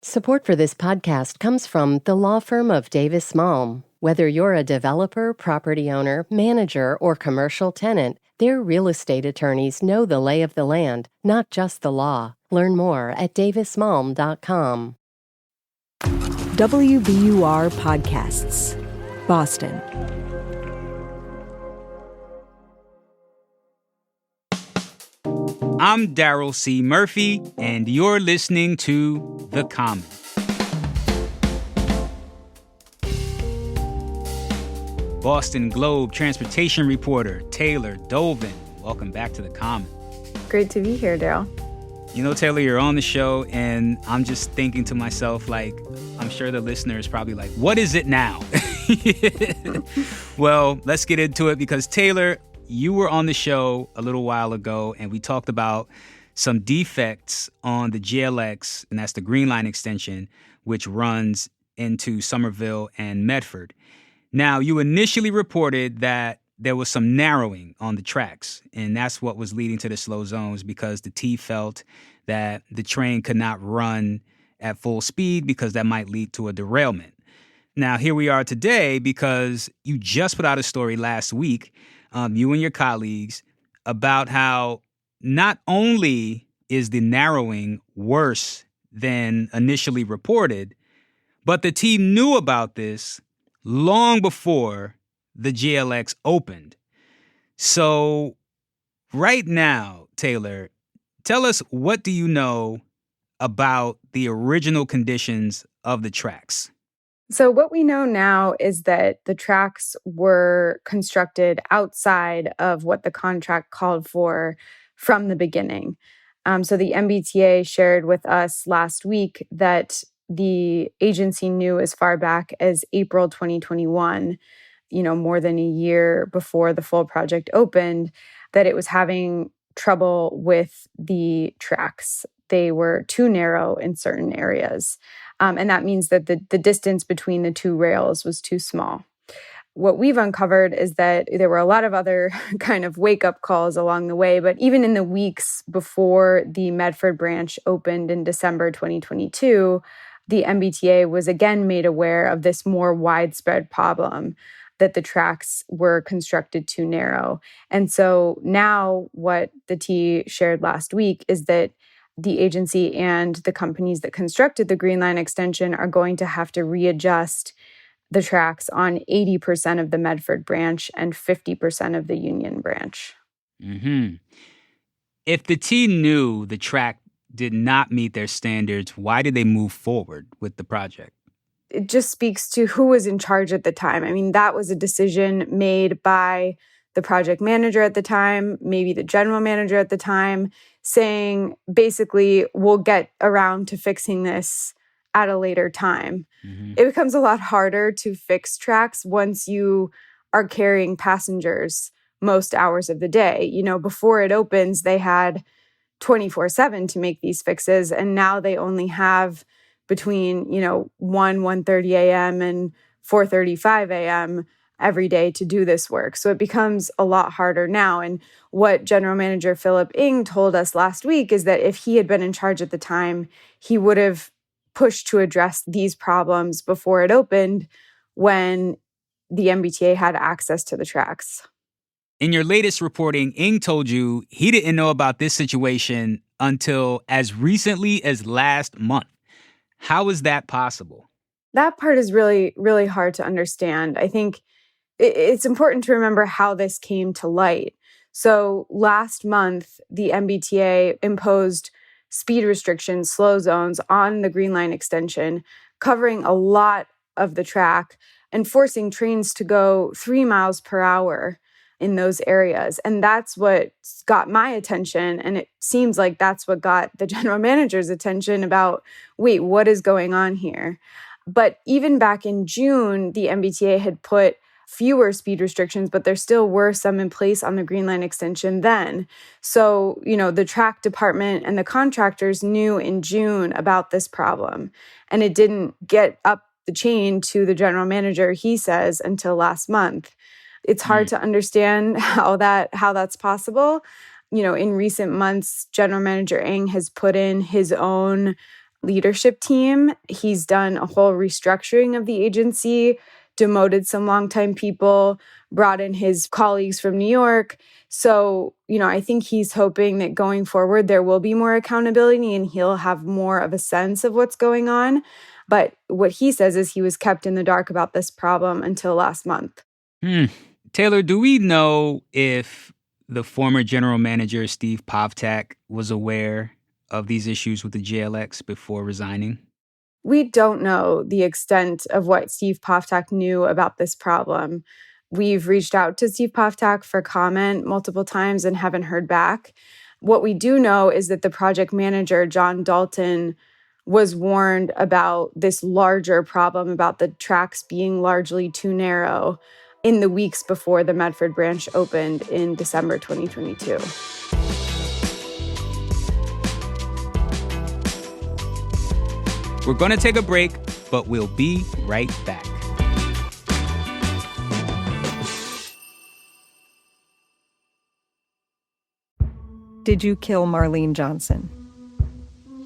Support for this podcast comes from the law firm of Davis Malm. Whether you're a developer, property owner, manager, or commercial tenant, their real estate attorneys know the lay of the land, not just the law. Learn more at davismalm.com. WBUR Podcasts, Boston. I'm Daryl C. Murphy, and you're listening to The Common. Boston Globe transportation reporter Taylor Dolven, welcome back to The Common. Great to be here, Daryl. You know, Taylor, you're on the show, and I'm just thinking to myself, like, I'm sure the listener is probably like, what is it now? Well, let's get into it because, Taylor, you were on the show a little while ago, and we talked about some defects on the GLX, and that's the Green Line extension, which runs into Somerville and Medford. Now, you initially reported that there was some narrowing on the tracks, and that's what was leading to the slow zones because the T felt that the train could not run at full speed because that might lead to a derailment. Now, here we are today because you just put out a story last week, you and your colleagues, about how not only is the narrowing worse than initially reported, but the team knew about this long before the GLX opened. So right now, Taylor, tell us, what do you know about the original conditions of the tracks? So what we know now is that the tracks were constructed outside of what the contract called for from the beginning. So the MBTA shared with us last week that the agency knew as far back as April 2021, more than a year before the full project opened, that it was having trouble with the tracks. They were too narrow in certain areas. And that means that the distance between the two rails was too small. What we've uncovered is that there were a lot of other kind of wake-up calls along the way, but even in the weeks before the Medford branch opened in December 2022, the MBTA was again made aware of this more widespread problem that the tracks were constructed too narrow. And so now what the T shared last week is that the agency and the companies that constructed the Green Line extension are going to have to readjust the tracks on 80% of the Medford branch and 50% of the Union branch. Mm-hmm. If the T knew the track did not meet their standards, why did they move forward with the project? It just speaks to who was in charge at the time. I mean, that was a decision made by the project manager at the time, maybe the general manager at the time, saying basically, we'll get around to fixing this at a later time. Mm-hmm. It becomes a lot harder to fix tracks once you are carrying passengers most hours of the day. Before it opens, they had 24/7 to make these fixes, and now they only have between 1:30 a.m. and 4:35 a.m. every day to do this work. So it becomes a lot harder now. And what General Manager Philip Ng told us last week is that if he had been in charge at the time, he would have pushed to address these problems before it opened when the MBTA had access to the tracks. In your latest reporting, Ng told you he didn't know about this situation until as recently as last month. How is that possible? That part is really, really hard to understand. I think it's important to remember how this came to light. So last month, the MBTA imposed speed restrictions, slow zones on the Green Line extension, covering a lot of the track and forcing trains to go 3 miles per hour in those areas. And that's what got my attention. And it seems like that's what got the general manager's attention about, wait, what is going on here? But even back in June, the MBTA had put fewer speed restrictions, but there still were some in place on the Green Line extension then. So, the track department and the contractors knew in June about this problem. And it didn't get up the chain to the general manager, he says, until last month. It's hard to understand how that's possible. In recent months, General Manager Ng has put in his own leadership team. He's done a whole restructuring of the agency, demoted some longtime people, brought in his colleagues from New York. So, I think he's hoping that going forward, there will be more accountability and he'll have more of a sense of what's going on. But what he says is he was kept in the dark about this problem until last month. Taylor, do we know if the former general manager, Steve Pavtak, was aware of these issues with the GLX before resigning? We don't know the extent of what Steve Pavtak knew about this problem. We've reached out to Steve Pavtak for comment multiple times and haven't heard back. What we do know is that the project manager, John Dalton, was warned about this larger problem about the tracks being largely too narrow in the weeks before the Medford branch opened in December 2022. We're going to take a break, but we'll be right back. Did you kill Marlene Johnson?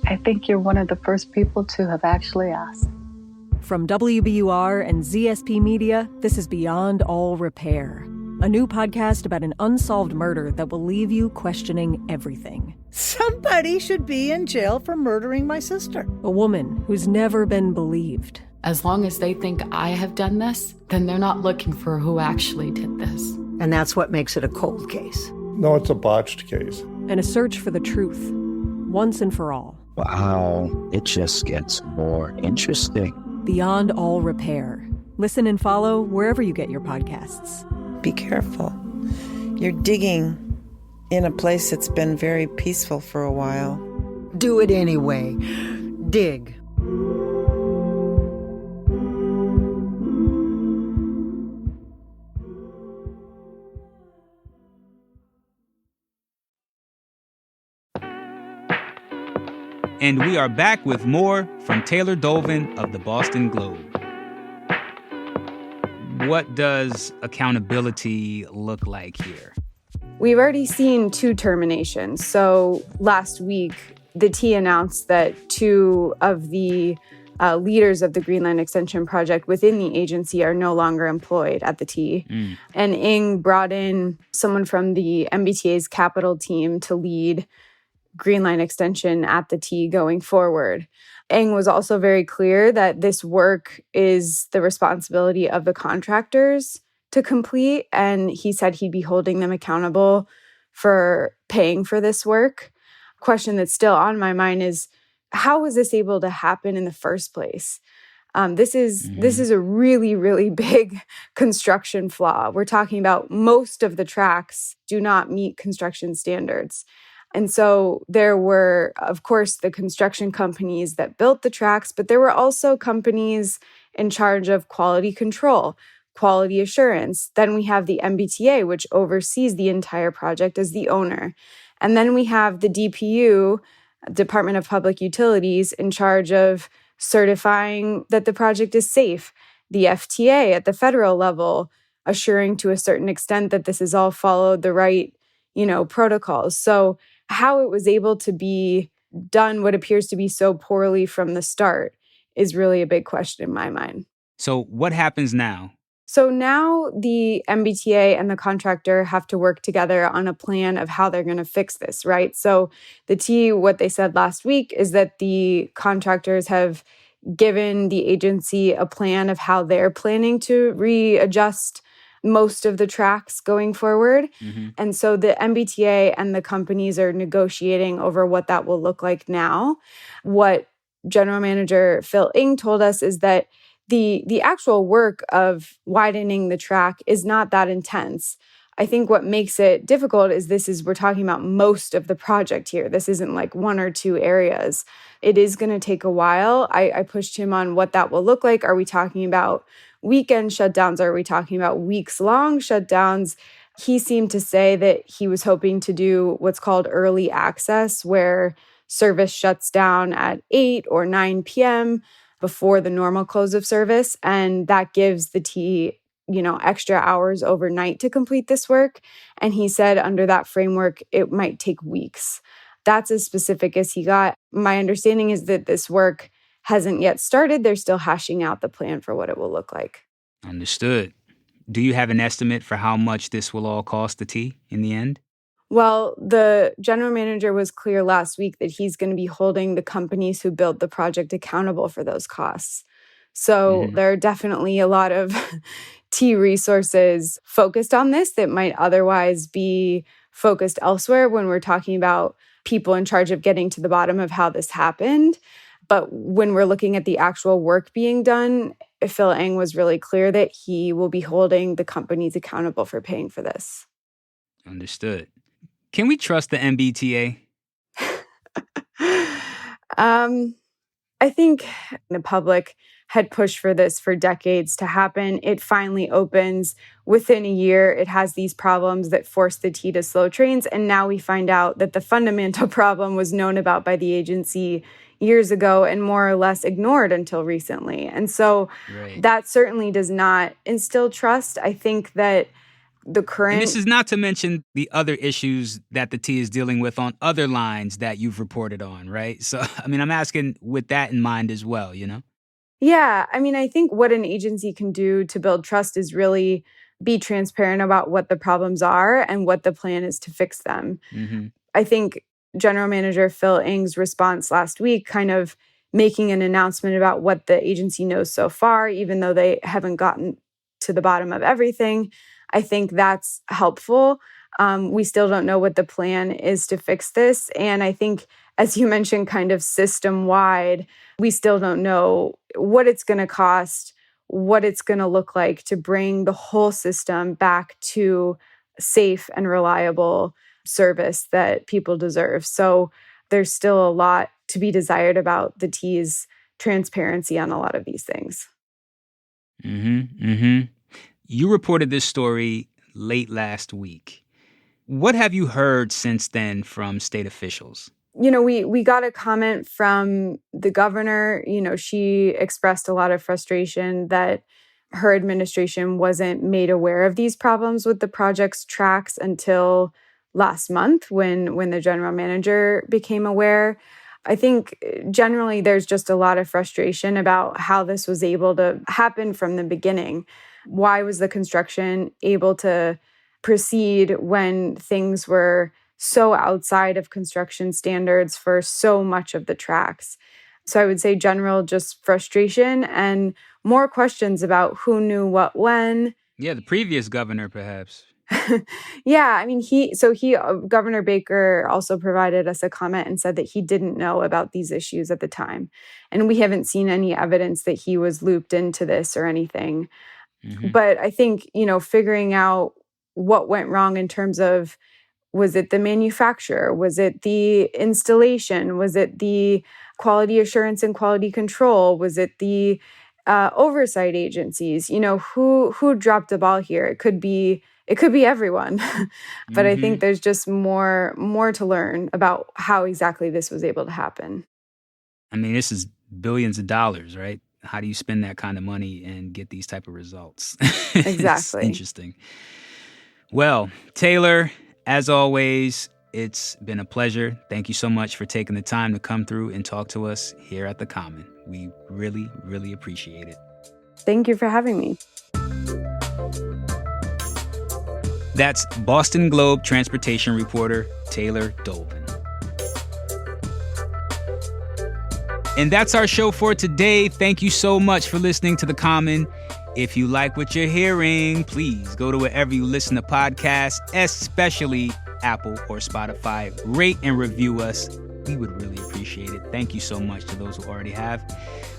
I think you're one of the first people to have actually asked. From WBUR and ZSP Media, this is Beyond All Repair, a new podcast about an unsolved murder that will leave you questioning everything. Somebody should be in jail for murdering my sister. A woman who's never been believed. As long as they think I have done this, then they're not looking for who actually did this. And that's what makes it a cold case. No, it's a botched case. And a search for the truth, once and for all. Wow, it just gets more interesting. Beyond All Repair. Listen and follow wherever you get your podcasts. Be careful. You're digging in a place that's been very peaceful for a while. Do it anyway. Dig. And we are back with more from Taylor Dolven of the Boston Globe. What does accountability look like here? We've already seen 2 terminations. So last week, the T announced that 2 of the leaders of the Green Line Extension project within the agency are no longer employed at the T. And Ng brought in someone from the MBTA's capital team to lead Green Line Extension at the T going forward. Ng was also very clear that this work is the responsibility of the contractors to complete, and he said he'd be holding them accountable for paying for this work. A question that's still on my mind is, how was this able to happen in the first place? This is a really, really big construction flaw. We're talking about most of the tracks do not meet construction standards. And so there were, of course, the construction companies that built the tracks, but there were also companies in charge of quality control, quality assurance. Then we have the MBTA, which oversees the entire project as the owner. And then we have the DPU, Department of Public Utilities, in charge of certifying that the project is safe. The FTA at the federal level, assuring to a certain extent that this has all followed the right, protocols. So how it was able to be done what appears to be so poorly from the start is really a big question in my mind. So what happens now? So now the MBTA and the contractor have to work together on a plan of how they're going to fix this, right? So the T, what they said last week is that the contractors have given the agency a plan of how they're planning to readjust most of the tracks going forward. And so the MBTA and the companies are negotiating over what that will look like now. What General Manager Phil Ng told us is that the actual work of widening the track is not that intense. I think what makes it difficult is we're talking about most of the project here. This isn't like 1 or 2 areas. It is going to take a while. I pushed him on what that will look like. Are we talking about weekend shutdowns? Are we talking about weeks-long shutdowns? He seemed to say that he was hoping to do what's called early access, where service shuts down at 8 or 9 p.m. before the normal close of service. And that gives the T, extra hours overnight to complete this work. And he said under that framework, it might take weeks. that's as specific as he got. My understanding is that this work hasn't yet started. They're still hashing out the plan for what it will look like. Understood. Do you have an estimate for how much this will all cost the T in the end? Well, the general manager was clear last week that he's going to be holding the companies who built the project accountable for those costs. So there are definitely a lot of T resources focused on this that might otherwise be focused elsewhere when we're talking about people in charge of getting to the bottom of how this happened. But when we're looking at the actual work being done, Phil Eng was really clear that he will be holding the companies accountable for paying for this. Understood. Can we trust the MBTA? I think the public had pushed for this for decades to happen. It finally opens within a year. It has these problems that force the T to slow trains. And now we find out that the fundamental problem was known about by the agency years ago and more or less ignored until recently. And so that certainly does not instill trust. I think that the current... And this is not to mention the other issues that the T is dealing with on other lines that you've reported on, right? So, I mean, I'm asking with that in mind as well, you know? Yeah, I mean, I think what an agency can do to build trust is really be transparent about what the problems are and what the plan is to fix them. I think General Manager Phil Eng's response last week, kind of making an announcement about what the agency knows so far, even though they haven't gotten to the bottom of everything, I think that's helpful. We still don't know what the plan is to fix this. And I think, as you mentioned, kind of system-wide, we still don't know what it's going to cost, what it's going to look like to bring the whole system back to safe and reliable service that people deserve. So there's still a lot to be desired about the T's transparency on a lot of these things. You reported this story late last week. What have you heard since then from state officials? You know, we got a comment from the governor. You know, she expressed a lot of frustration that her administration wasn't made aware of these problems with the project's tracks until last month when the general manager became aware. I think generally there's just a lot of frustration about how this was able to happen from the beginning. Why was the construction able to proceed when things were so outside of construction standards for so much of the tracks? So I would say general just frustration and more questions about who knew what when. Yeah, the previous governor, perhaps. Yeah, I mean, Governor Baker also provided us a comment and said that he didn't know about these issues at the time. And we haven't seen any evidence that he was looped into this or anything. But I think, you know, figuring out what went wrong in terms of, was it the manufacturer? Was it the installation? Was it the quality assurance and quality control? Was it the oversight agencies? You know, who dropped the ball here? It could be everyone. But I think there's just more to learn about how exactly this was able to happen. I mean, this is billions of dollars, right? How do you spend that kind of money and get these type of results? Exactly. It's interesting. Well, Taylor, as always, it's been a pleasure. Thank you so much for taking the time to come through and talk to us here at The Common. We really, really appreciate it. Thank you for having me. That's Boston Globe transportation reporter Taylor Dolven. And that's our show for today. Thank you so much for listening to The Common. If you like what you're hearing, please go to wherever you listen to podcasts, especially Apple or Spotify. Rate and review us. We would really appreciate it. Thank you so much to those who already have.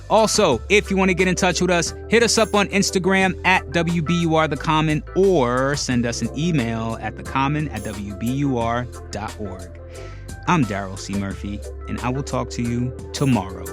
Also, if you want to get in touch with us, hit us up on Instagram at WBUR-TheCommon or send us an email at thecommon@wbur.org. I'm Daryl C. Murphy, and I will talk to you tomorrow.